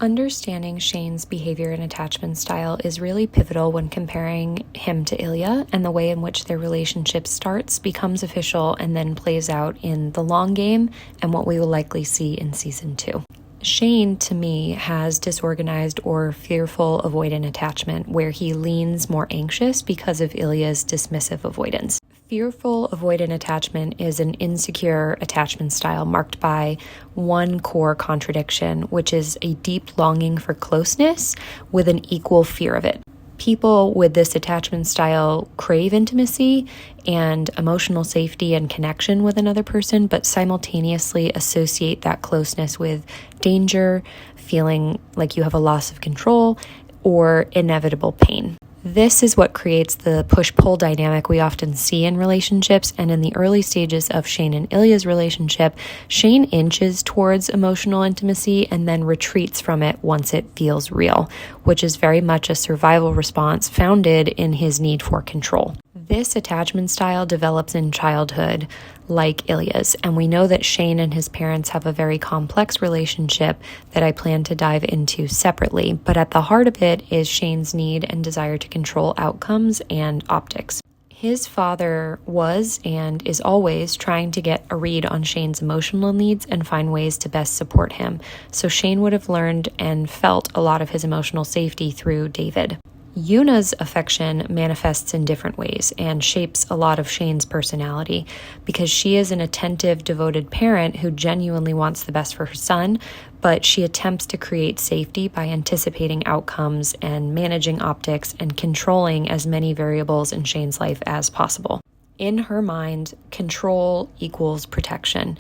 Understanding Shane's behavior and attachment style is really pivotal when comparing him to Ilya, and the way in which their relationship starts, becomes official, and then plays out in the long game and what we will likely see in season 2. Shane, to me, has disorganized or fearful avoidant attachment, where he leans more anxious because of Ilya's dismissive avoidance. Fearful avoidant attachment is an insecure attachment style marked by one core contradiction, which is a deep longing for closeness with an equal fear of it. People with this attachment style crave intimacy and emotional safety and connection with another person, but simultaneously associate that closeness with danger, feeling like you have a loss of control, or inevitable pain. This is what creates the push-pull dynamic we often see in relationships, and in the early stages of Shane and Ilya's relationship, Shane inches towards emotional intimacy and then retreats from it once it feels real, which is very much a survival response founded in his need for control. This attachment style develops in childhood like Ilya's, and we know that Shane and his parents have a very complex relationship that I plan to dive into separately, but at the heart of it is Shane's need and desire to control outcomes and optics. His father was and is always trying to get a read on Shane's emotional needs and find ways to best support him, so Shane would have learned and felt a lot of his emotional safety through David. Yuna's affection manifests in different ways and shapes a lot of Shane's personality because she is an attentive, devoted parent who genuinely wants the best for her son, but she attempts to create safety by anticipating outcomes and managing optics and controlling as many variables in Shane's life as possible. In her mind, control equals protection.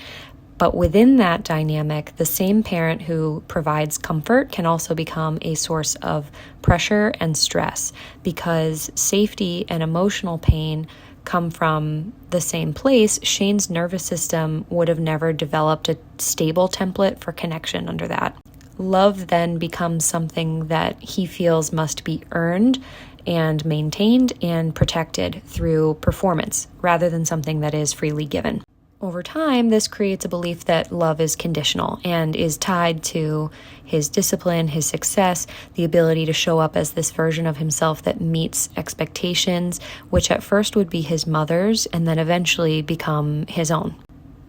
But within that dynamic, the same parent who provides comfort can also become a source of pressure and stress because safety and emotional pain come from the same place. Shane's nervous system would have never developed a stable template for connection under that. Love then becomes something that he feels must be earned and maintained and protected through performance rather than something that is freely given. Over time, this creates a belief that love is conditional and is tied to his discipline, his success, the ability to show up as this version of himself that meets expectations, which at first would be his mother's and then eventually become his own.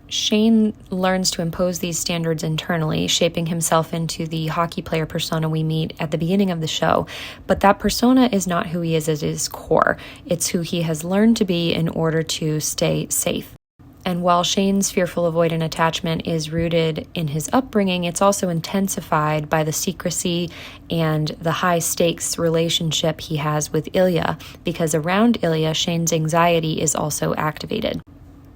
Shane learns to impose these standards internally, shaping himself into the hockey player persona we meet at the beginning of the show. But that persona is not who he is at his core. It's who he has learned to be in order to stay safe. And while Shane's fearful avoidant attachment is rooted in his upbringing, it's also intensified by the secrecy and the high stakes relationship he has with Ilya, because around Ilya, Shane's anxiety is also activated.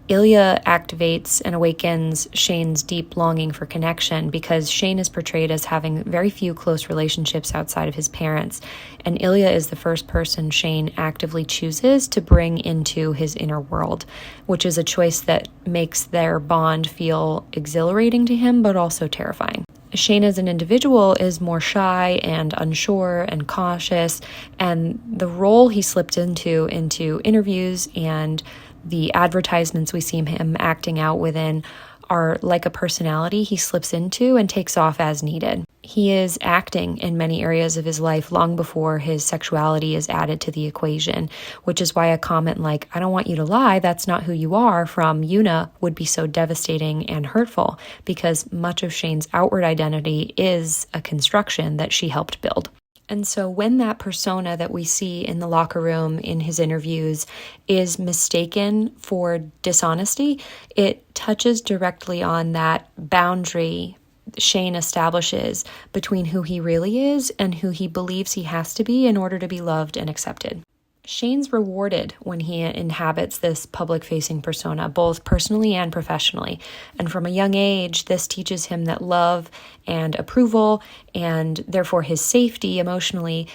Ilya activates and awakens Shane's deep longing for connection because Shane is portrayed as having very few close relationships outside of his parents, and Ilya is the first person Shane actively chooses to bring into his inner world, which is a choice that makes their bond feel exhilarating to him but also terrifying. Shane as an individual is more shy and unsure and cautious, and the role he slipped into interviews and the advertisements we see him acting out within are like a personality he slips into and takes off as needed. He is acting in many areas of his life long before his sexuality is added to the equation, which is why a comment like, "I don't want you to lie, that's not who you are," from Yuna would be so devastating and hurtful, because much of Shane's outward identity is a construction that she helped build. And so when that persona that we see in the locker room in his interviews is mistaken for dishonesty, it touches directly on that boundary Shane establishes between who he really is and who he believes he has to be in order to be loved and accepted. Shane's rewarded when he inhabits this public-facing persona, both personally and professionally. And from a young age, this teaches him that love and approval, and therefore his safety emotionally,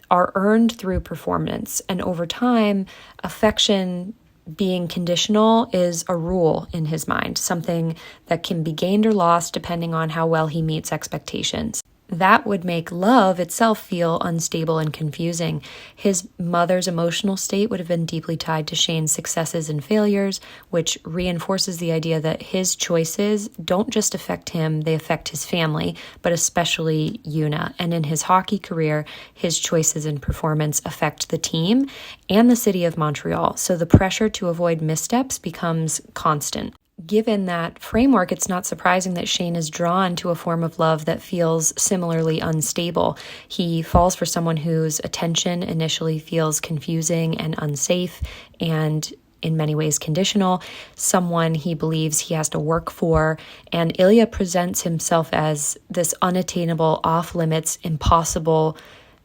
are earned through performance. And over time, affection being conditional is a rule in his mind, something that can be gained or lost depending on how well he meets expectations. That would make love itself feel unstable and confusing. His mother's emotional state would have been deeply tied to Shane's successes and failures, which reinforces the idea that his choices don't just affect him, they affect his family, but especially Una. And in his hockey career, his choices and performance affect the team and the city of Montreal. So the pressure to avoid missteps becomes constant. Given that framework, it's not surprising that Shane is drawn to a form of love that feels similarly unstable. He falls for someone whose attention initially feels confusing and unsafe and in many ways conditional, someone he believes he has to work for, and Ilya presents himself as this unattainable, off-limits, impossible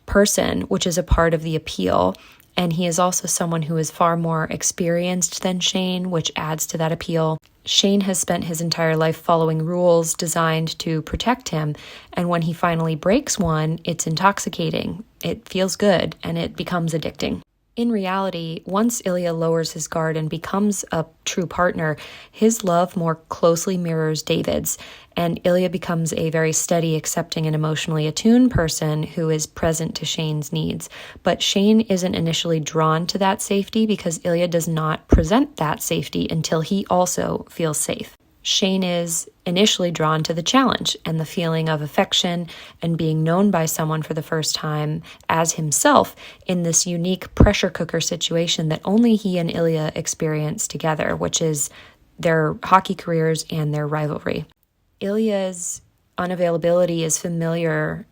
person, which is a part of the appeal. And he is also someone who is far more experienced than Shane, which adds to that appeal. Shane has spent his entire life following rules designed to protect him, and when he finally breaks one, it's intoxicating. It feels good, and it becomes addicting. In reality, once Ilya lowers his guard and becomes a true partner, his love more closely mirrors David's, and Ilya becomes a very steady, accepting, and emotionally attuned person who is present to Shane's needs. But Shane isn't initially drawn to that safety because Ilya does not present that safety until he also feels safe. Shane is initially drawn to the challenge and the feeling of affection and being known by someone for the first time as himself in this unique pressure cooker situation that only he and Ilya experience together, which is their hockey careers and their rivalry. Ilya's unavailability is familiar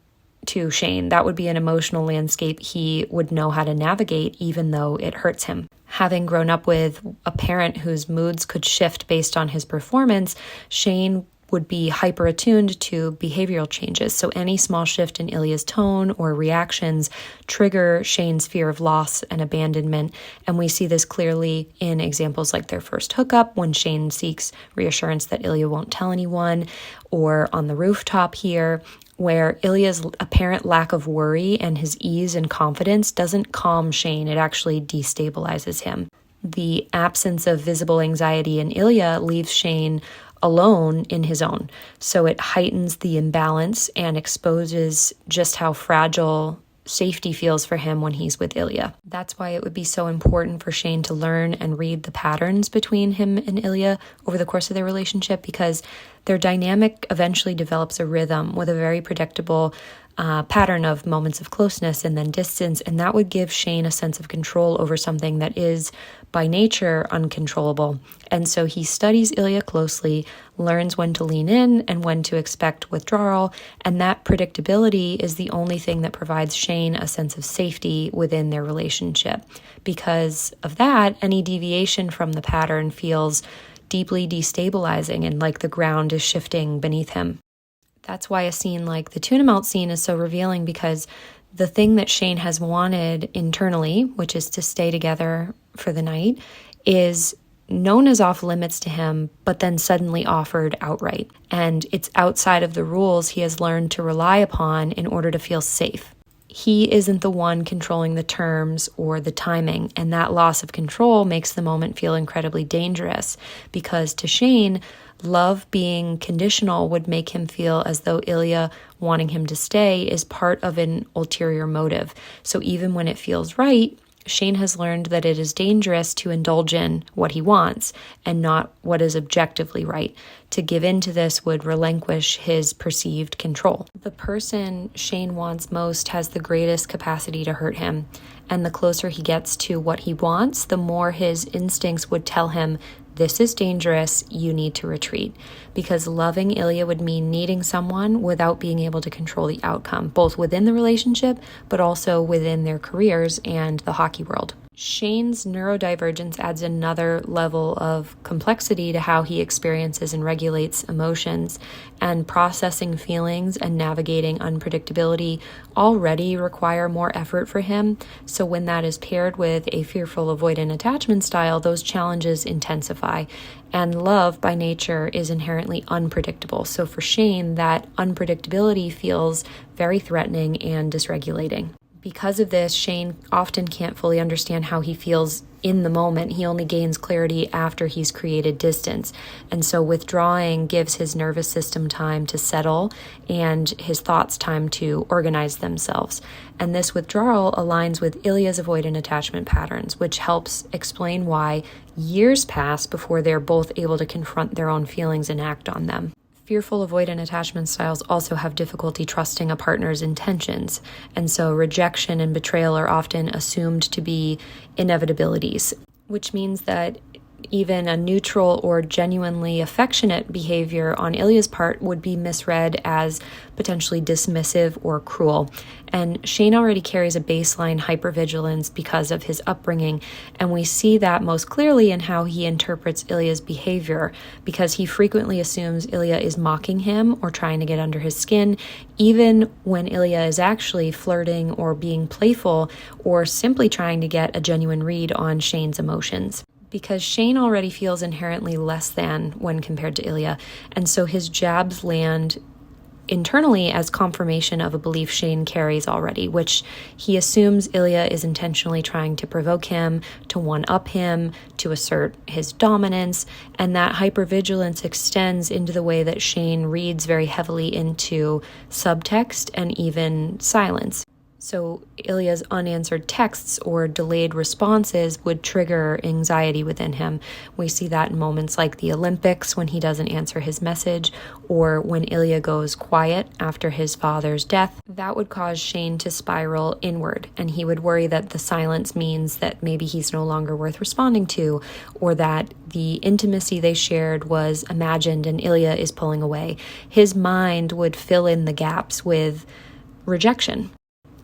to Shane. That would be an emotional landscape he would know how to navigate, even though it hurts him. Having grown up with a parent whose moods could shift based on his performance, Shane would be hyper attuned to behavioral changes. So any small shift in Ilya's tone or reactions trigger Shane's fear of loss and abandonment. And we see this clearly in examples like their first hookup, when Shane seeks reassurance that Ilya won't tell anyone, or on the rooftop here, where Ilya's apparent lack of worry and his ease and confidence doesn't calm Shane, it actually destabilizes him. The absence of visible anxiety in Ilya leaves Shane alone in his own, so it heightens the imbalance and exposes just how fragile safety feels for him when he's with Ilya. That's why it would be so important for Shane to learn and read the patterns between him and Ilya over the course of their relationship, because their dynamic eventually develops a rhythm with a very predictable pattern of moments of closeness and then distance, and that would give Shane a sense of control over something that is by nature uncontrollable. And so he studies Ilya closely, learns when to lean in and when to expect withdrawal, and that predictability is the only thing that provides Shane a sense of safety within their relationship. Because of that, any deviation from the pattern feels deeply destabilizing and like the ground is shifting beneath him. That's why a scene like the tuna melt scene is so revealing, because the thing that Shane has wanted internally, which is to stay together for the night, is known as off limits to him, but then suddenly offered outright. And it's outside of the rules he has learned to rely upon in order to feel safe. He isn't the one controlling the terms or the timing, and that loss of control makes the moment feel incredibly dangerous, because to Shane, love being conditional would make him feel as though Ilya wanting him to stay is part of an ulterior motive. So even when it feels right, Shane has learned that it is dangerous to indulge in what he wants and not what is objectively right. To give in to this would relinquish his perceived control. The person Shane wants most has the greatest capacity to hurt him, and the closer he gets to what he wants, the more his instincts would tell him, this is dangerous, you need to retreat. Because loving Ilya would mean needing someone without being able to control the outcome, both within the relationship, but also within their careers and the hockey world. Shane's neurodivergence adds another level of complexity to how he experiences and regulates emotions, and processing feelings and navigating unpredictability already require more effort for him. So when that is paired with a fearful avoidant attachment style, those challenges intensify. And love by nature is inherently unpredictable. So for Shane, that unpredictability feels very threatening and dysregulating. Because of this, Shane often can't fully understand how he feels in the moment. He only gains clarity after he's created distance. And so withdrawing gives his nervous system time to settle and his thoughts time to organize themselves. And this withdrawal aligns with Ilya's avoidant attachment patterns, which helps explain why years pass before they're both able to confront their own feelings and act on them. Fearful avoidant attachment styles also have difficulty trusting a partner's intentions, and so rejection and betrayal are often assumed to be inevitabilities, which means that even a neutral or genuinely affectionate behavior on Ilya's part would be misread as potentially dismissive or cruel. And Shane already carries a baseline hypervigilance because of his upbringing, and we see that most clearly in how he interprets Ilya's behavior, because he frequently assumes Ilya is mocking him or trying to get under his skin, even when Ilya is actually flirting or being playful or simply trying to get a genuine read on Shane's emotions. Because Shane already feels inherently less than when compared to Ilya, and so his jabs land internally as confirmation of a belief Shane carries already, which he assumes Ilya is intentionally trying to provoke him, to one-up him, to assert his dominance, and that hypervigilance extends into the way that Shane reads very heavily into subtext and even silence. So Ilya's unanswered texts or delayed responses would trigger anxiety within him. We see that in moments like the Olympics when he doesn't answer his message, or when Ilya goes quiet after his father's death. That would cause Shane to spiral inward, and he would worry that the silence means that maybe he's no longer worth responding to, or that the intimacy they shared was imagined and Ilya is pulling away. His mind would fill in the gaps with rejection.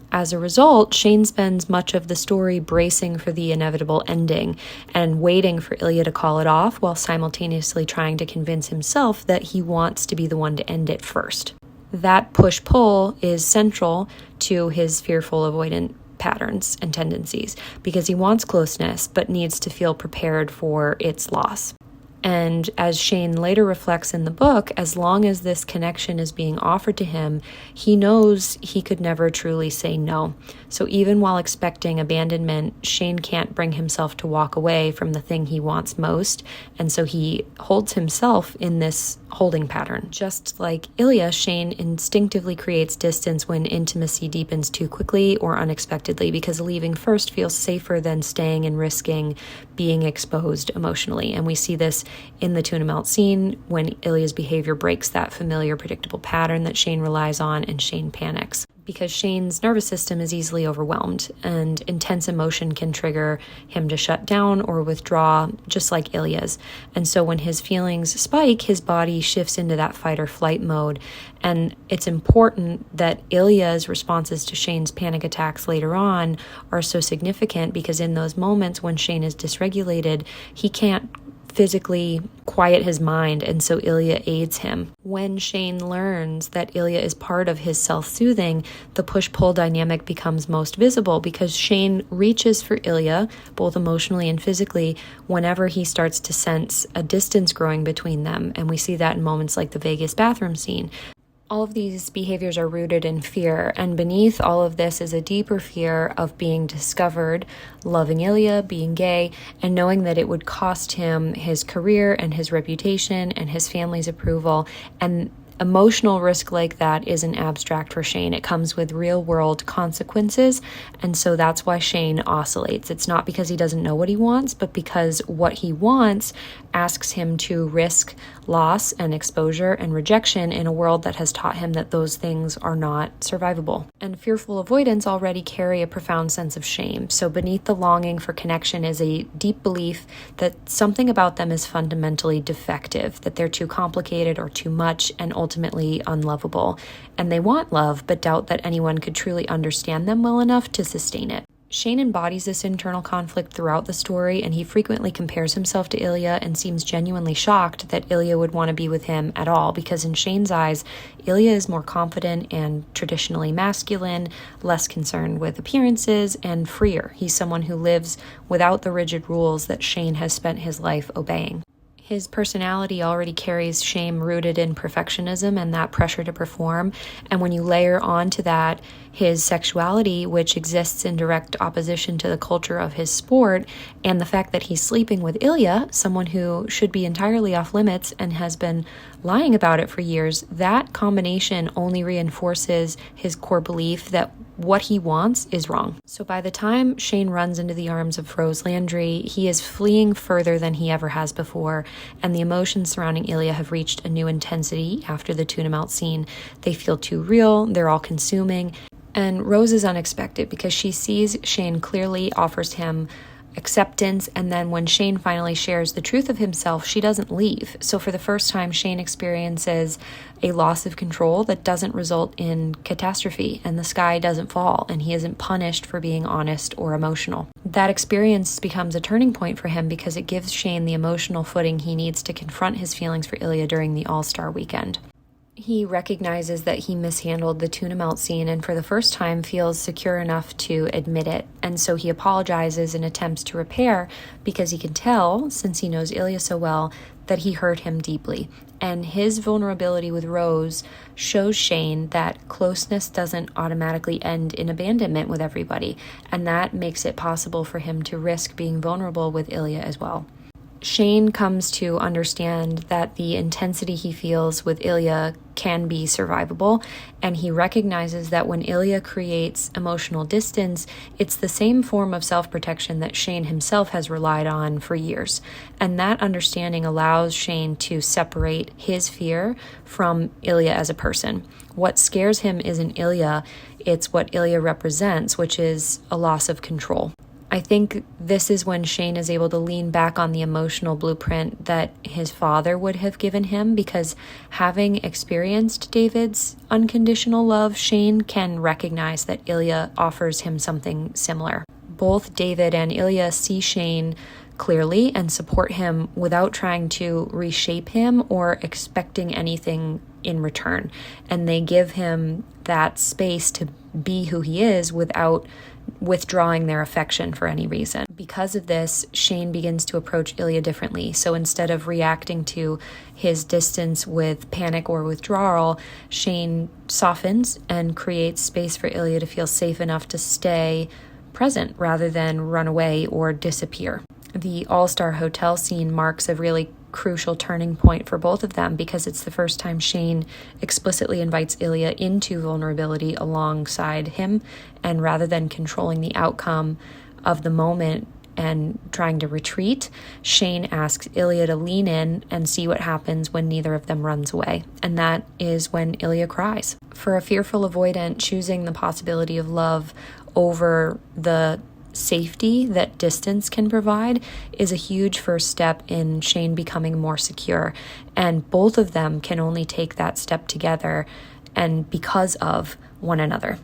As a result, Shane spends much of the story bracing for the inevitable ending and waiting for Ilya to call it off, while simultaneously trying to convince himself that he wants to be the one to end it first. That push-pull is central to his fearful avoidant patterns and tendencies, because he wants closeness but needs to feel prepared for its loss. And as Shane later reflects in the book, as long as this connection is being offered to him, he knows he could never truly say no. So even while expecting abandonment, Shane can't bring himself to walk away from the thing he wants most, and so he holds himself in this holding pattern. Just like Ilya, Shane instinctively creates distance when intimacy deepens too quickly or unexpectedly, because leaving first feels safer than staying and risking being exposed emotionally. And we see this in the tuna melt scene when Ilya's behavior breaks that familiar, predictable pattern that Shane relies on, and Shane panics. Because Shane's nervous system is easily overwhelmed, and intense emotion can trigger him to shut down or withdraw, just like Ilya's. And so when his feelings spike, his body shifts into that fight or flight mode. And it's important that Ilya's responses to Shane's panic attacks later on are so significant, because in those moments when Shane is dysregulated, he can't physically quiet his mind, and so Ilya aids him. When Shane learns that Ilya is part of his self-soothing, the push-pull dynamic becomes most visible, because Shane reaches for Ilya, both emotionally and physically, whenever he starts to sense a distance growing between them, and we see that in moments like the Vegas bathroom scene. All of these behaviors are rooted in fear, and beneath all of this is a deeper fear of being discovered, loving Ilya, being gay, and knowing that it would cost him his career and his reputation and his family's approval. And emotional risk like that isn't abstract for Shane. It comes with real-world consequences, and so that's why Shane oscillates. It's not because he doesn't know what he wants, but because what he wants asks him to risk loss and exposure and rejection in a world that has taught him that those things are not survivable. And fearful avoidants already carry a profound sense of shame. So beneath the longing for connection is a deep belief that something about them is fundamentally defective, that they're too complicated or too much and ultimately unlovable. And they want love, but doubt that anyone could truly understand them well enough to sustain it. Shane embodies this internal conflict throughout the story, and he frequently compares himself to Ilya and seems genuinely shocked that Ilya would want to be with him at all, because in Shane's eyes, Ilya is more confident and traditionally masculine, less concerned with appearances, and freer. He's someone who lives without the rigid rules that Shane has spent his life obeying. His personality already carries shame rooted in perfectionism and that pressure to perform. And when you layer onto that his sexuality, which exists in direct opposition to the culture of his sport, and the fact that he's sleeping with Ilya, someone who should be entirely off limits and has been lying about it for years, that combination only reinforces his core belief that what he wants is wrong. So by the time Shane runs into the arms of Rose Landry, he is fleeing further than he ever has before, and the emotions surrounding Ilya have reached a new intensity after the tuna melt scene. They feel too real, they're all consuming, and Rose is unexpected because she sees Shane clearly, offers him acceptance, and then when Shane finally shares the truth of himself, she doesn't leave. So for the first time, Shane experiences a loss of control that doesn't result in catastrophe, and the sky doesn't fall, and he isn't punished for being honest or emotional. That experience becomes a turning point for him because it gives Shane the emotional footing he needs to confront his feelings for Ilya during the All-Star weekend. He recognizes that he mishandled the tuna melt scene and for the first time feels secure enough to admit it. And so he apologizes and attempts to repair because he can tell, since he knows Ilya so well, that he hurt him deeply. And his vulnerability with Rose shows Shane that closeness doesn't automatically end in abandonment with everybody. And that makes it possible for him to risk being vulnerable with Ilya as well. Shane comes to understand that the intensity he feels with Ilya can be survivable, and he recognizes that when Ilya creates emotional distance, it's the same form of self-protection that Shane himself has relied on for years. And that understanding allows Shane to separate his fear from Ilya as a person. What scares him isn't Ilya, it's what Ilya represents, which is a loss of control. I think this is when Shane is able to lean back on the emotional blueprint that his father would have given him, because having experienced David's unconditional love, Shane can recognize that Ilya offers him something similar. Both David and Ilya see Shane clearly and support him without trying to reshape him or expecting anything in return. And they give him that space to be who he is without withdrawing their affection for any reason. Because of this, Shane begins to approach Ilya differently. So instead of reacting to his distance with panic or withdrawal, Shane softens and creates space for Ilya to feel safe enough to stay present rather than run away or disappear. The All-Star Hotel scene marks a really crucial turning point for both of them because it's the first time Shane explicitly invites Ilya into vulnerability alongside him, and rather than controlling the outcome of the moment and trying to retreat, Shane asks Ilya to lean in and see what happens when neither of them runs away. And that is when Ilya cries. For a fearful avoidant, choosing the possibility of love over the safety that distance can provide is a huge first step in Shane becoming more secure. And both of them can only take that step together and because of one another.